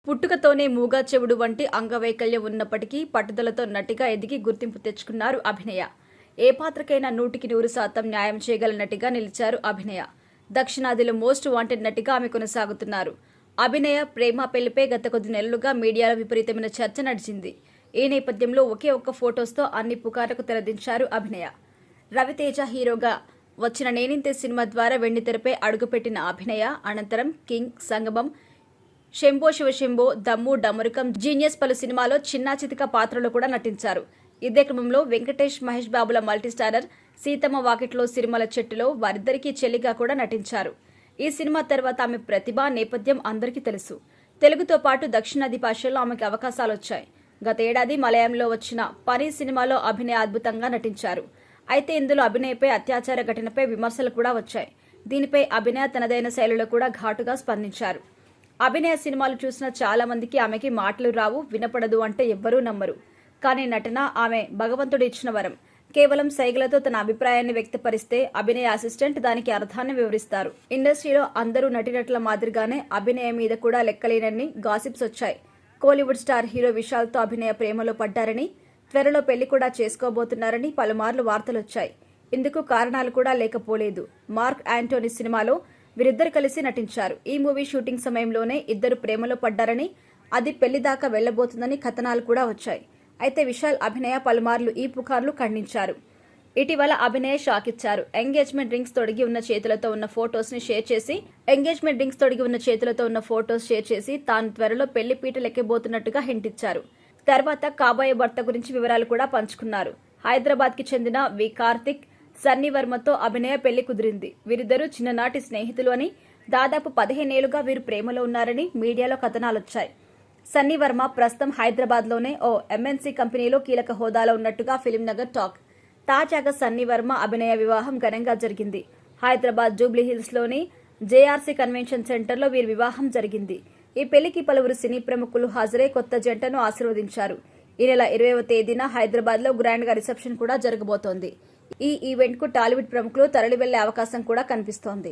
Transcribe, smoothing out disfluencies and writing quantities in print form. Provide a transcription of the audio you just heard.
పుట్టుకతోనే మూగా చెవుడు వంటి అంగవైకల్యం ఉన్నప్పటికీ పట్టుదలతో నటిగా ఎదిగి గుర్తింపు తెచ్చుకున్నారు అభినయ. ఏ పాత్రకైనా 100% న్యాయం చేయగల నటిగా నిలిచారు అభినయ. దక్షిణాదిలో మోస్ట్ వాంటెడ్ నటిగా ఆమె కొనసాగుతున్నారు. అభినయ ప్రేమ పెళ్లిపై గత కొద్ది నెలలుగా మీడియాలో విపరీతమైన చర్చ నడిచింది. ఈ నేపథ్యంలో ఒకే ఒక్క ఫొటోస్తో అన్ని పుకార్లకు తెరదించారు అభినయ. రవితేజ హీరోగా వచ్చిన నేనింతే సినిమా ద్వారా వెండితెరపై అడుగుపెట్టిన అభినయ అనంతరం కింగ్, సంగమం, శంభో శివశంభో, దమ్ము, డమరుకం, జీనియస్ పలు సినిమాలో చిన్నా చితిక పాత్రలు కూడా నటించారు. ఇదే క్రమంలో వెంకటేష్, మహేష్ బాబుల మల్టీస్టారర్ సీతమ్మ వాకిట్లో సిరిమల చెట్టులో వారిద్దరికీ చెల్లిగా కూడా నటించారు. ఈ సినిమా తర్వాత ఆమె ప్రతిభ, నేపథ్యం అందరికీ తెలుసు. తెలుగుతో పాటు దక్షిణాది భాషల్లో ఆమెకు అవకాశాలొచ్చాయి. గత ఏడాది మలయాళంలో వచ్చిన పని సినిమాలో అభినయ అద్భుతంగా నటించారు. అయితే ఇందులో అభినయపై అత్యాచార ఘటనపై విమర్శలు కూడా వచ్చాయి. దీనిపై అభినయ తనదైన శైలిలో కూడా ఘాటుగా స్పందించారు. అభినయ సినిమాలు చూసిన చాలా మందికి ఆమెకి మాటలు రావు, వినపడదు అంటే ఎవ్వరూ నమ్మరు. కానీ నటన ఆమె భగవంతుడు ఇచ్చిన వరం. కేవలం సైగలతో తన అభిప్రాయాన్ని వ్యక్తపరిస్తే అభినయ అసిస్టెంట్ దానికి అర్థాన్ని వివరిస్తారు. ఇండస్ట్రీలో అందరూ నటినట్ల మాదిరిగానే అభినయ మీద కూడా లెక్కలేనన్ని గాసిప్స్ వచ్చాయి. కోలీవుడ్ స్టార్ హీరో విశాల్తో అభినయ ప్రేమలో పడ్డారని, త్వరలో పెళ్లి కూడా చేసుకోబోతున్నారని పలుమార్లు వార్తలొచ్చాయి. ఇందుకు కారణాలు కూడా లేకపోలేదు. మార్క్ యాంటోనీ సినిమాలో వీరిద్దరు కలిసి నటించారు. ఈ మూవీ షూటింగ్ సమయంలోనే ఇద్దరు ప్రేమలో పడ్డారని, అది పెళ్లి దాకా వెళ్లబోతుందని కథనాలు కూడా వచ్చాయి. అయితే విశాల్, అభినయ పలుమార్లు ఈ పుకార్లు ఖండించారు. ఇటీవల అభినయ షాక్ ఇచ్చారు. ఎంగేజ్మెంట్ రింగ్స్ తొడిగి ఉన్న చేతులతో ఉన్న ఫోటోస్ షేర్ చేసి తాను త్వరలో పెళ్లి పీటలు ఎక్కబోతున్నట్టుగా హింట్ ఇచ్చారు. తర్వాత కాబోయే భర్త గురించి వివరాలు కూడా పంచుకున్నారు. హైదరాబాద్ కి చెందిన వి కార్తిక్, సన్నీ వర్మతో అభినయ పెళ్లి కుదిరింది. వీరిద్దరూ చిన్ననాటి స్నేహితులు అని, దాదాపు 15 ఏళ్లుగా వీరు ప్రేమలో ఉన్నారని మీడియాలో కథనాలొచ్చాయి. సన్నీ వర్మ ప్రస్తుతం హైదరాబాద్లోనే ఓ ఎంఎన్సీ కంపెనీలో కీలక హోదాలో ఉన్నట్టుగా ఫిలిం నగర్ టాక్. తాజాగా సన్నీ వర్మ, అభినయ వివాహం ఘనంగా జరిగింది. హైదరాబాద్ జూబ్లీహిల్స్లోని జేఆర్సీ కన్వెన్షన్ సెంటర్లో వీరి వివాహం జరిగింది. ఈ పెళ్లికి పలువురు సినీ ప్రముఖులు హాజరై కొత్త జంటను ఆశీర్వదించారు. ఈ నెల 20వ తేదీన హైదరాబాద్లో గ్రాండ్గా రిసెప్షన్ కూడా జరగబోతోంది. ఈ ఈవెంట్కు టాలీవుడ్ ప్రముఖులు తరలి వెళ్లే అవకాశం కూడా కనిపిస్తోంది.